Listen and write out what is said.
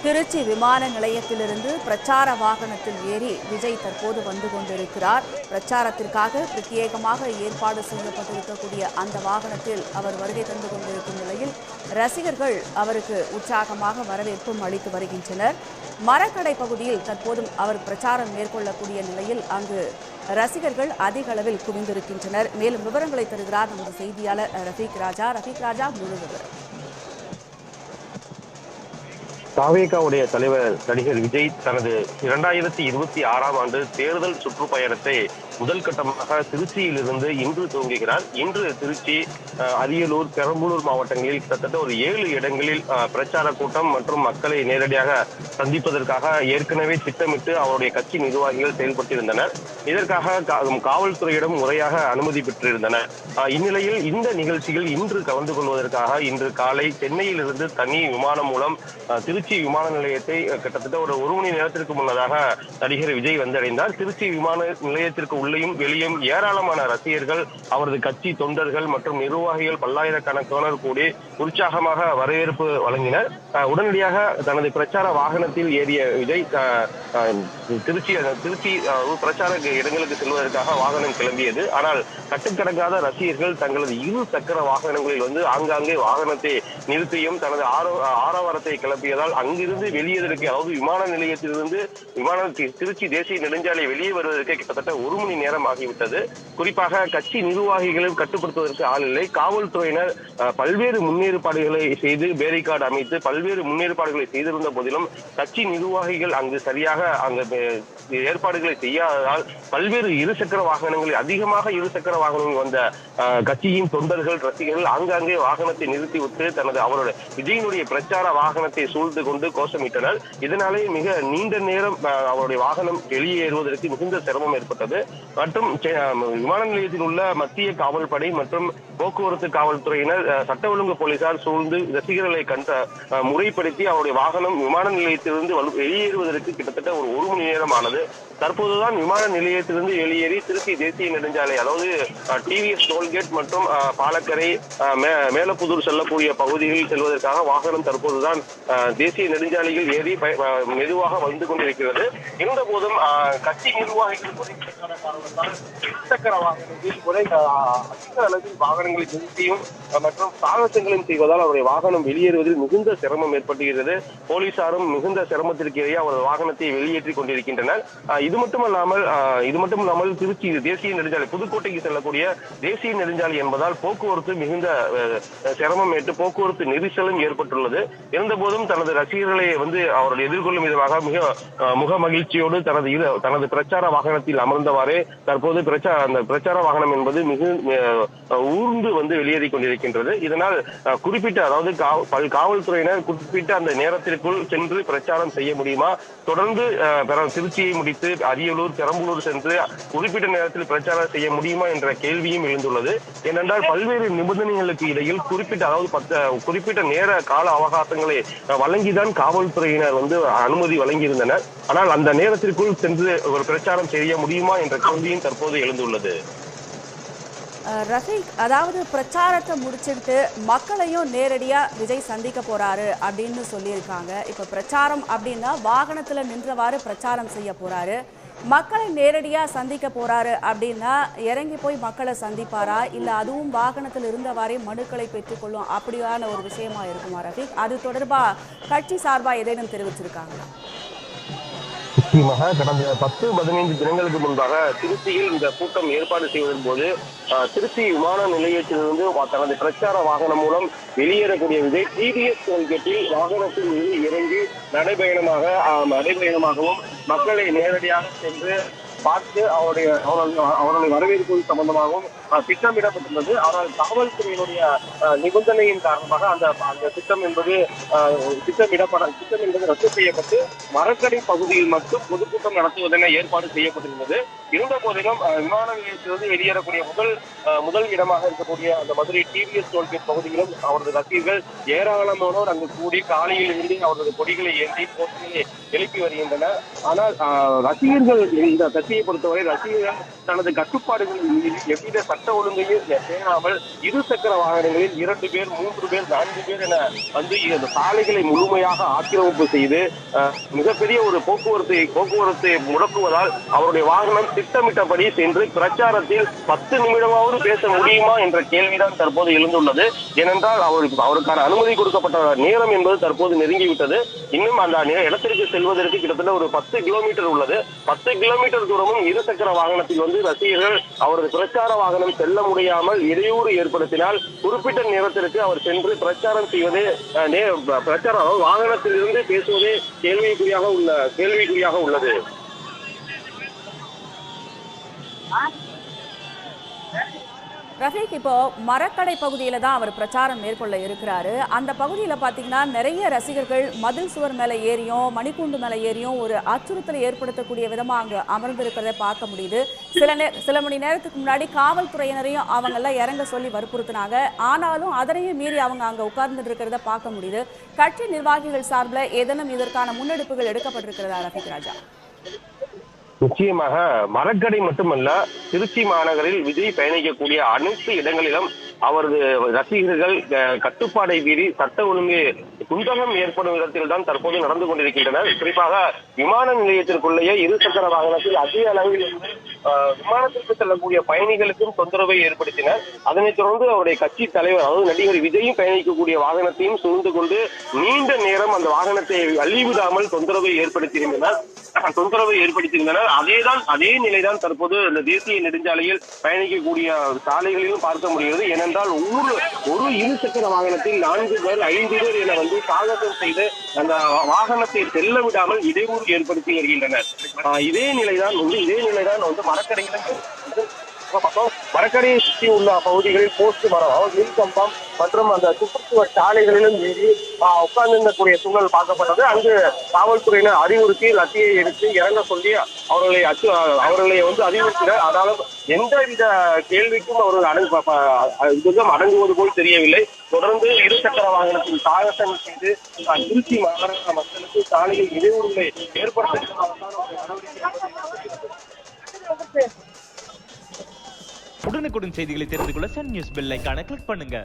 திருச்சி விமான நிலையத்திலிருந்து பிரச்சார வாகனத்தில் ஏறி விஜய் தற்போது வந்து கொண்டிருக்கிறார். பிரச்சாரத்திற்காக பிரத்யேகமாக ஏற்பாடு செய்யப்பட்டிருக்கக்கூடிய அந்த வாகனத்தில் அவர் வருகை தந்து கொண்டிருக்கும் நிலையில் ரசிகர்கள் அவருக்கு உற்சாகமாக வரவேற்பும் அளித்து வருகின்றனர். மரக்கடை பகுதியில் தற்போதும் அவர் பிரச்சாரம் மேற்கொள்ளக்கூடிய நிலையில் அங்கு ரசிகர்கள் அதிக அளவில் குவிந்திருக்கின்றனர். மேலும் விவரங்களை தருகிறார் நமது செய்தியாளர் ரஃபீக் ராஜா. முழு விவரம். தாவேகாவுடைய தலைவர் நடிகர் விஜய் தனது 2026ஆம் ஆண்டு தேர்தல் சுற்றுப்பயணத்தை முதல் கட்டமாக திருச்சியிலிருந்து இன்று துவங்குகிறார். இன்று திருச்சி, அரியலூர், பெரம்பலூர் மாவட்டங்களில் கிட்டத்தட்ட ஒரு 7 இடங்களில் பிரச்சார கூட்டம் மற்றும் மக்களை நேரடியாக சந்திப்பதற்காக ஏற்கனவே திட்டமிட்டு அவருடைய கட்சி நிர்வாகிகள் செயல்பட்டிருந்தனர். இதற்காக காவல்துறையிடம் முறையாக அனுமதி பெற்றிருந்தனர். இந்நிலையில் இந்த நிகழ்ச்சியில் இன்று கலந்து கொள்வதற்காக இன்று காலை சென்னையிலிருந்து தனி விமானம் மூலம் திருச்சி விமான நிலையத்தை கிட்டத்தட்ட ஒரு மணி நேரத்திற்கு முன்னதாக நடிகர் விஜய் வந்தடைந்தார். திருச்சி விமான நிலையத்திற்கு உள்ளேயும் வெளியும் ஏராளமான ரசிகர்கள், அவரது கட்சி தொண்டர்கள் மற்றும் நிர்வாகிகள் பல்லாயிரக்கணக்கானோர் கூடி உற்சாகமாக வரவேற்பு வழங்கினர். உடனடியாக தனது பிரச்சார வாகனத்தில் ஏறிய விஜய் திருச்சி பிரச்சார இடங்களுக்கு செல்வதற்காக வாகனம் கிளம்பியது. ஆனால் கட்டுக்கடங்காத ரசிகர்கள் தங்களது 2 சக்கர வாகனங்களில் வந்து ஆங்காங்கே வாகனத்தை நிறுத்தியும் தனது ஆரவாரத்தை கிளப்பியதால் அங்கிருந்து வெளியேறதுக்கு, அதாவது விமான நிலையத்திலிருந்து திருச்சி தேசிய நெடுஞ்சாலை வெளியே வருவதற்கு கிட்டத்தட்ட 1 மணி நேரம் ஆகிவிட்டது. குறிப்பாக கட்சி நிர்வாகிகளும் கட்டுப்படுத்துவதற்கு ஆள் இல்லை. காவல்துறையினர் பல்வேறு முன்னேற்பாடுகளை செய்து பேரிகார்டு அமைத்து பல்வேறு முன்னேற்பாடுகளை செய்திருந்த போதிலும் கட்சி நிர்வாகிகள் அங்கு சரியாக ஏற்பாடுகளை செய்யாததால் பல்வேறு 2 சக்கர வாகனங்களில் அதிகமாக 2 சக்கர வாகனங்கள் வந்த கட்சியின் தொண்டர்கள், ரசிகர்கள் ஆங்காங்கே வாகனத்தை நிறுத்திவிட்டு அவருடைய விஜயினுடைய பிரச்சார வாகனத்தை சூழ்ந்து கொண்டு கோஷமிட்டனர். இதனாலே மிக நீண்ட நேரம் அவருடைய வாகனம் வெளியேறுவதற்கு மிகுந்த சிரமம் ஏற்பட்டது. மற்றும் விமான நிலையத்தில் உள்ள மத்திய காவல்படை மற்றும் போக்குவரத்து காவல்துறையினர், சட்ட ஒழுங்கு போலீசார் சூழ்ந்து ரசிகர்களை முறைப்படுத்தி அவருடைய வாகனம் விமான நிலையத்திலிருந்து வெளியேறுவதற்கு கிட்டத்தட்ட ஒரு 1 மணி நேரம் ஆனது. தற்போதுதான் விமான நிலையத்திலிருந்து வெளியேறி திருச்சி தேசிய நெடுஞ்சாலை, அதாவது டிவிஎஸ் டோல்கேட் மற்றும் பாலக்கரை, மேலப்புதூர் செல்லக்கூடிய பகுதிகளில் செல்வதற்காக வாகனம் தற்போதுதான் தேசிய நெடுஞ்சாலையில் ஏறி மெதுவாக வந்து கொண்டிருக்கிறது. இருந்த போதும் கட்சி நிர்வாகிகள் இருசக்கர வாகனத்தில் அதிக அளவில் வாகனங்களை நிறுத்தியும் மற்றும் சாகசங்களும் செய்வதால் அவருடைய வாகனம் வெளியேறுவதில் மிகுந்த சிரமம் ஏற்படுகிறது. போலீசாரும் மிகுந்த சிரமத்திற்கு இடையே அவரது வாகனத்தை வெளியேற்றிக் கொண்டிருக்கின்றனர். இது மட்டுமல்லாமல் திருச்சி தேசிய நெடுஞ்சாலை, புதுக்கோட்டைக்கு செல்லக்கூடிய தேசிய நெடுஞ்சாலை என்பதால் போக்குவரத்து மிகுந்த சிரமம் ஏற்று போக்குவரத்து நெரிசலும் ஏற்பட்டுள்ளது. இருந்த போதும் தனது ரசிகர்களை அவர்கள் எதிர்கொள்ளும் விதமாக மிக முக மகிழ்ச்சியோடு தனது பிரச்சார வாகனத்தில் அமர்ந்தவாறே தற்போது அந்த பிரச்சார வாகனம் என்பது மிக ஊர்ந்து வெளியேறிக் கொண்டிருக்கின்றது. இதனால் குறிப்பிட்ட, அதாவது காவல்துறையினர் குறிப்பிட்ட அந்த நேரத்திற்குள் சென்று பிரச்சாரம் செய்ய முடியுமா, தொடர்ந்து திருச்சியை முடித்து அரியலூர், பெரம்பலூர் சென்று குறிப்பிட்ட நேரத்தில் பிரச்சாரம் செய்ய முடியுமா என்ற கேள்வியும் எழுந்துள்ளது. ஏனென்றால் பல்வேறு நிபந்தனைகளுக்கு இடையில் குறிப்பிட்ட நேர கால அவகாசங்களை வழங்கிதான் காவல்துறையினர் அனுமதி வழங்கியிருந்தனர். ஆனால் அந்த நேரத்திற்குள் சென்று ஒரு பிரச்சாரம் செய்ய முடியுமா என்ற கேள்வியும் தற்போது எழுந்துள்ளது. ரஃபீக், அதாவது பிரச்சாரத்தை முடிச்சுட்டு மக்களையும் நேரடியா விஜய் சந்திக்க போறாரு அப்படின்னு சொல்லியிருக்காங்க. இப்ப பிரச்சாரம் அப்படின்னா வாகனத்துல நின்றவாறு பிரச்சாரம் செய்ய போறாரு. மக்களை நேரடியா சந்திக்க போறாரு அப்படின்னா இறங்கி போய் மக்களை சந்திப்பாரா, இல்ல அதுவும் வாகனத்தில் இருந்தவாறே மனுக்களை பெற்றுக்கொள்ளும் அப்படியான ஒரு விஷயமா இருக்குமா ரஃபீக்? அது தொடர்பா கட்சி சார்பா ஏதேனும் தெரிவிச்சிருக்காங்களா? நிச்சயமாக கடந்த 10-15 தினங்களுக்கு முன்பாக திருச்சியில் இந்த கூட்டம் ஏற்பாடு செய்வதன் போது திருச்சி விமான நிலையத்திலிருந்து தனது பிரச்சார வாகனம் மூலம் வெளியேறக்கூடிய விஜய் டிவிஎஸ் டோல்கேட்டில் வாகனத்தில் இறங்கி நடைபயணமாகவும் மக்களை நேரடியாக சென்று பார்த்து அவருடைய வரவேற்பு சம்பந்தமாகவும் திட்டமிடப்பட்டுள்ளது. ஆனால் காவல்துறையினுடைய நிபந்தனையின் காரணமாக அந்த திட்டம் என்பது ரத்து செய்யப்பட்டு மரக்கடை பகுதியில் மட்டும் பொதுக்கூட்டம் நடத்துவதென ஏற்பாடு செய்யப்பட்டிருந்தது. இருந்த போதிலும் விமான நிலையத்திலிருந்து வெளியேறக்கூடிய முதல் இடமாக இருக்கக்கூடிய அந்த மதுரை டிவிஎஸ் டோல்கேட் பகுதியிலும் அவரது ரசிகர்கள் ஏராளமானோர் அங்கு கூடி காலையில் இருந்து அவரது கொடிகளை ஏந்தி போட்டிகளை எழுப்பி வருகின்றனர். ஆனால் ரசிகர்கள், இந்த கட்சியை பொறுத்தவரை ரசிகர்கள் தனது கட்டுப்பாடுகளின் மீது எவ்வித சட்ட ஒழுங்கையும் பேணாமல் இருசக்கர வாகனங்களில் 2 பேர் 3 பேர் 4 பேர் என வந்து இந்த சாலைகளை முழுமையாக ஆக்கிரமிப்பு செய்து மிகப்பெரிய ஒரு போக்குவரத்தை முடக்குவதால் அவருடைய வாகனம் திட்டமிட்டபடி சென்று பிரச்சாரத்தில் 10 நிமிடமாவது பேச முடியுமா என்ற கேள்விதான் தற்போது எழுந்துள்ளது. ஏனென்றால் அவருக்கான அனுமதி கொடுக்கப்பட்ட நேரம் என்பது தற்போது நெருங்கிவிட்டது. இன்னும் அந்த இடத்திற்கு செல்வதற்கு கிட்டத்தட்ட ஒரு 10 கிலோமீட்டர் உள்ளது. 10 கிலோமீட்டர் தூரமும் இருசக்கர வாகனத்தில் வந்து ரசிகர்கள் அவரது பிரச்சார வாகனம் செல்ல முடியாமல் இடையூறு ஏற்படுத்தினால் குறிப்பிட்ட நேரத்திற்கு அவர் சென்று பிரச்சாரம் செய்வது வாகனத்தில் இருந்து பேசுவதே கேள்விக்குறியாக உள்ளது. ரஃபீக், இப்போ மரக்கடை பகுதியில தான் அவர் பிரச்சாரம் மேற்கொள்ள இருக்கிறாரு. அந்த பகுதியில பாத்தீங்கன்னா நிறைய ரசிகர்கள் மதில் சுவர் மேல ஏறியும் மணிக்கூண்டு மேல ஏறியும் ஒரு அச்சுறுத்தலை ஏற்படுத்தக்கூடிய விதமா அங்க அமர்ந்திருக்கிறத பார்க்க முடியுது. சில மணி நேரத்துக்கு முன்னாடி காவல்துறையினரையும் அவங்க எல்லாம் இறங்க சொல்லி வற்புறுத்தினாங்க. ஆனாலும் அதனையும் மீறி அவங்க அங்க உட்கார்ந்துட்டு இருக்கிறத பார்க்க முடியுது. கட்சி நிர்வாகிகள் சார்பில் ஏதேனும் இதற்கான முன்னெடுப்புகள் எடுக்கப்பட்டிருக்கிறதா ரஃபீக் ராஜா? நிச்சயமாக மரக்கடை மட்டுமல்ல, திருச்சி மாநகரில் விஜய் பயணிக்கக்கூடிய அனைத்து இடங்களிலும் அவரது ரசிகர்கள் கட்டுப்பாடை மீறி சட்ட ஒழுங்கு குந்தகம் ஏற்படும் விதத்தில் தான் தற்போது நடந்து கொண்டிருக்கின்றனர். குறிப்பாக விமான நிலையத்திற்குள்ளேயே இருசக்கர வாகனத்தில் அதிக அளவில் விமானத்திற்கு செல்லக்கூடிய பயணிகளுக்கும் தொந்தரவை ஏற்படுத்தினர். அதனைத் தொடர்ந்து அவருடைய கட்சி தலைவர், அதாவது நடிகர் விஜயும் பயணிக்கக்கூடிய வாகனத்தையும் சூழ்ந்து கொண்டு நீண்ட நேரம் அந்த வாகனத்தை அள்ளிவிடாமல் தொந்தரவை ஏற்படுத்தியிருந்தனர். அதே நிலைதான் தற்போது இந்த தேசிய நெடுஞ்சாலையில் பயணிக்கக்கூடிய சாலைகளிலும் பார்க்க முடிகிறது. ஏனென்றால் ஒரு இருசக்கர வாகனத்தில் 4 பேர் 5 பேர் என வந்து சாகசம் செய்து அந்த வாகனத்தை செல்ல விடாமல் இடையூறு ஏற்படுத்தி வருகின்றனர். இதே நிலைதான் வந்து மரக்கடையிலும் மரக்கடையை சுற்றி உள்ள பகுதிகளில் போஸ்ட் மரம், மின்கம்பம் மற்றும் அந்த சுற்றுச்சுவர் சாலைகளிலும் மீறி உட்கார்ந்திருக்கக்கூடிய சூழல் பார்க்கப்பட்டது. அங்கு காவல்துறையினர் அறிவுறுத்தி லத்தியை எடுத்து இறங்க சொல்லி அவர்களை வந்து அறிவுறுத்தினர். ஆனாலும் எந்தவித கேள்விக்கும் அவர்கள் அடங்குவது போல் தெரியவில்லை. தொடர்ந்து இருசக்கர வாகனத்தில் சாகசம் செய்து திருச்சி மாநகர மக்களுக்கு சாலையில் இடையூறுகளை ஏற்படுத்துவதற்கான உடனுக்குடன் செய்திகளை தெரிந்து கொள்ள சன் நியூஸ் பெல் ஐகானை கிளிக் பண்ணுங்க.